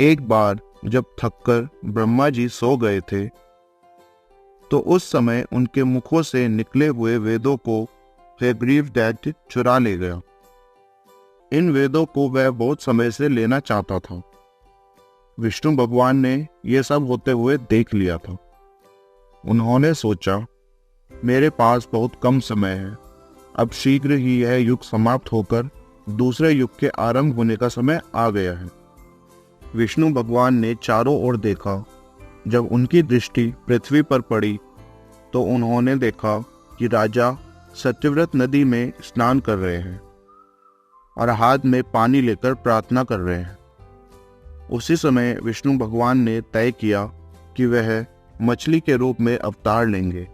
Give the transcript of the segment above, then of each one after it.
एक बार जब थककर ब्रह्मा जी सो गए थे तो उस समय उनके मुखों से निकले हुए वेदों को हयग्रीव दैत्य चुरा ले गया। इन वेदों को वह बहुत समय से लेना चाहता था। विष्णु भगवान ने यह सब होते हुए देख लिया था। उन्होंने सोचा, मेरे पास बहुत कम समय है, अब शीघ्र ही यह युग समाप्त होकर दूसरे युग के आरंभ होने का समय आ गया है। विष्णु भगवान ने चारों ओर देखा। जब उनकी दृष्टि पृथ्वी पर पड़ी तो उन्होंने देखा कि राजा सत्यव्रत नदी में स्नान कर रहे हैं और हाथ में पानी लेकर प्रार्थना कर रहे हैं। उसी समय विष्णु भगवान ने तय किया कि वह मछली के रूप में अवतार लेंगे।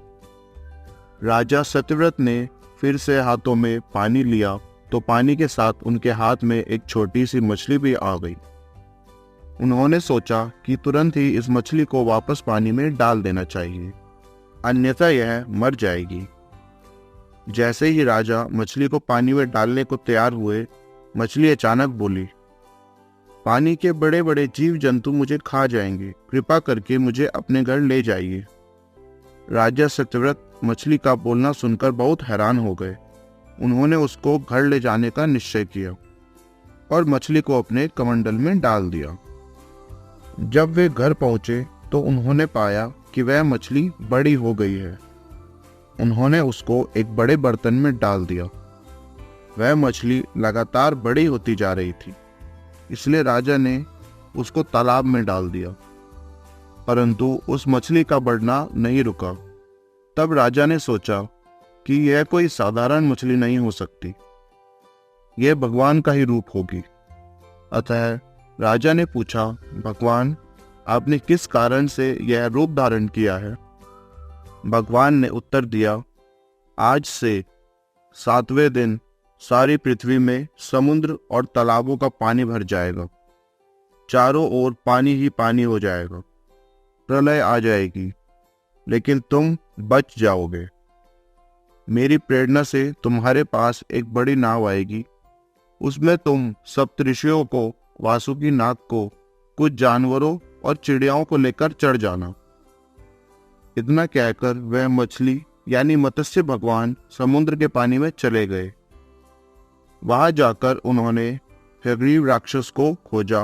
राजा सत्यव्रत ने फिर से हाथों में पानी लिया तो पानी के साथ उनके हाथ में एक छोटी सी मछली भी आ गई। उन्होंने सोचा कि तुरंत ही इस मछली को वापस पानी में डाल देना चाहिए, अन्यथा यह मर जाएगी। जैसे ही राजा मछली को पानी में डालने को तैयार हुए, मछली अचानक बोली, पानी के बड़े बड़े जीव जंतु मुझे खा जाएंगे, कृपा करके मुझे अपने घर ले जाइए। राजा सत्यव्रत मछली का बोलना सुनकर बहुत हैरान हो गए। उन्होंने उसको घर ले जाने का निश्चय किया और मछली को अपने कमंडल में डाल दिया। जब वे घर पहुंचे तो उन्होंने पाया कि वह मछली बड़ी हो गई है। उन्होंने उसको एक बड़े बर्तन में डाल दिया। वह मछली लगातार बड़ी होती जा रही थी, इसलिए राजा ने उसको तालाब में डाल दिया, परंतु उस मछली का बढ़ना नहीं रुका। तब राजा ने सोचा कि यह कोई साधारण मछली नहीं हो सकती, यह भगवान का ही रूप होगी। अतः राजा ने पूछा, भगवान, आपने किस कारण से यह रूप धारण किया है? भगवान ने उत्तर दिया, आज से 7वें दिन सारी पृथ्वी में समुद्र और तालाबों का पानी भर जाएगा। चारों ओर पानी ही पानी हो जाएगा, प्रलय आ जाएगी, लेकिन तुम बच जाओगे। मेरी प्रेरणा से तुम्हारे पास एक बड़ी नाव आएगी, उसमें तुम सप्तऋषियों को, वासुकी नाग को, कुछ जानवरों और चिड़ियाओं को लेकर चढ़ जाना। इतना कहकर वह मछली यानी मत्स्य भगवान समुद्र के पानी में चले गए। वहां जाकर उन्होंने हयग्रीव राक्षस को खोजा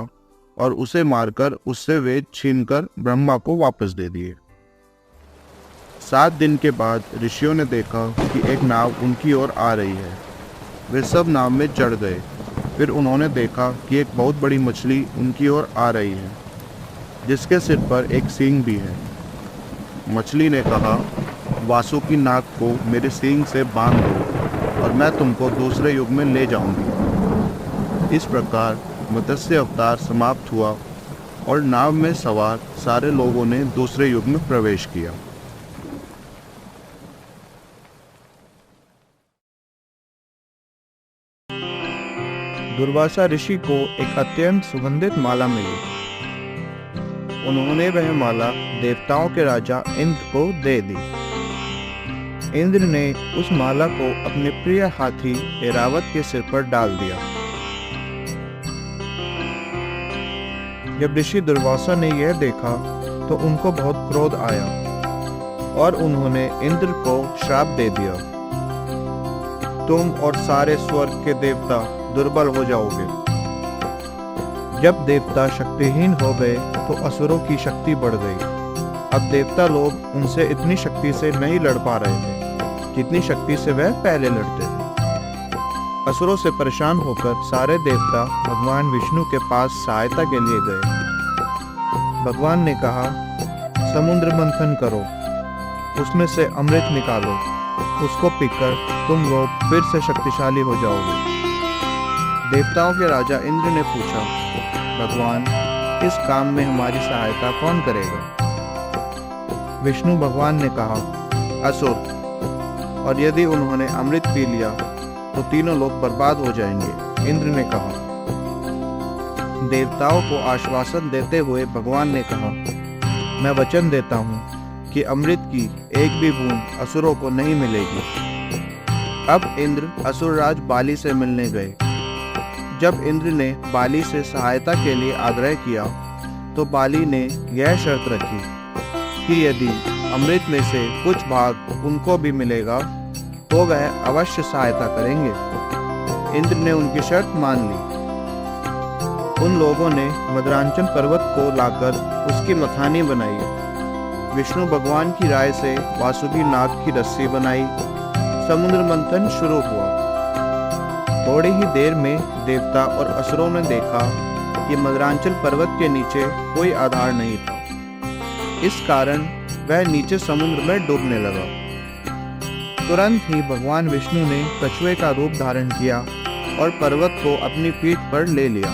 और उसे मारकर उससे वेद छीनकर ब्रह्मा को वापस दे दिए। 7 दिन के बाद ऋषियों ने देखा कि एक नाव उनकी ओर आ रही है। वे सब नाव में चढ़ गए। फिर उन्होंने देखा कि एक बहुत बड़ी मछली उनकी ओर आ रही है, जिसके सिर पर एक सींग भी है। मछली ने कहा, वासुकी नाग को मेरे सींग से बांध दो और मैं तुमको दूसरे युग में ले जाऊंगी। इस प्रकार मत्स्य अवतार समाप्त हुआ और नाव में सवार सारे लोगों ने दूसरे युग में प्रवेश किया। दुर्वासा ऋषि को एक अत्यंत सुगंधित माला मिली। उन्होंने वह माला देवताओं के राजा इंद्र को दे दी। इंद्र ने उस माला को अपने प्रिय हाथी ऐरावत के सिर पर डाल दिया। जब ऋषि दुर्वासा ने यह देखा तो उनको बहुत क्रोध आया और उन्होंने इंद्र को श्राप दे दिया, तुम और सारे स्वर्ग के देवता दुर्बल हो जाओगे। जब देवता शक्तिहीन हो गए तो असुरों की शक्ति बढ़ गई। अब देवता लोग उनसे इतनी शक्ति से नहीं लड़ पा रहे थे जितनी शक्ति से वह पहले लड़ते थे। असुरों से परेशान होकर सारे देवता भगवान विष्णु के पास सहायता के लिए गए। भगवान ने कहा, समुद्र मंथन करो, उसमें से अमृत निकालो, उसको पीकर तुम लोग फिर से शक्तिशाली हो जाओगे। देवताओं के राजा इंद्र ने पूछा, भगवान, इस काम में हमारी सहायता कौन करेगा? विष्णु भगवान ने कहा, असुर, और यदि उन्होंने अमृत पी लिया तो तीनों लोग बर्बाद हो जाएंगे। इंद्र ने कहा। देवताओं को आश्वासन देते हुए भगवान ने कहा, मैं वचन देता हूँ कि अमृत की एक भी बूंद असुरों को नहीं मिलेगी। अब इंद्र असुरराज बाली से मिलने गए। जब इंद्र ने बाली से सहायता के लिए आग्रह किया तो बाली ने यह शर्त रखी कि यदि अमृत में से कुछ भाग उनको भी मिलेगा तो वह अवश्य सहायता करेंगे। इंद्र ने उनकी शर्त मान ली। उन लोगों ने मदरांचल पर्वत को लाकर उसकी मखानी बनाई। विष्णु भगवान की राय से वासुकी नाग की रस्सी बनाई। समुद्र मंथन शुरू हुआ। थोड़ी ही देर में देवता और असुरों ने देखा कि मदरांचल पर्वत के नीचे कोई आधार नहीं था। इस कारण वह नीचे समुद्र में डूबने लगा। तुरंत ही भगवान विष्णु ने कछुए का रूप धारण किया और पर्वत को अपनी पीठ पर ले लिया।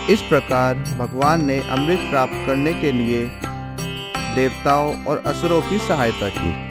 इस प्रकार भगवान ने अमृत प्राप्त करने के लिए देवताओं और असुरों की सहायता की।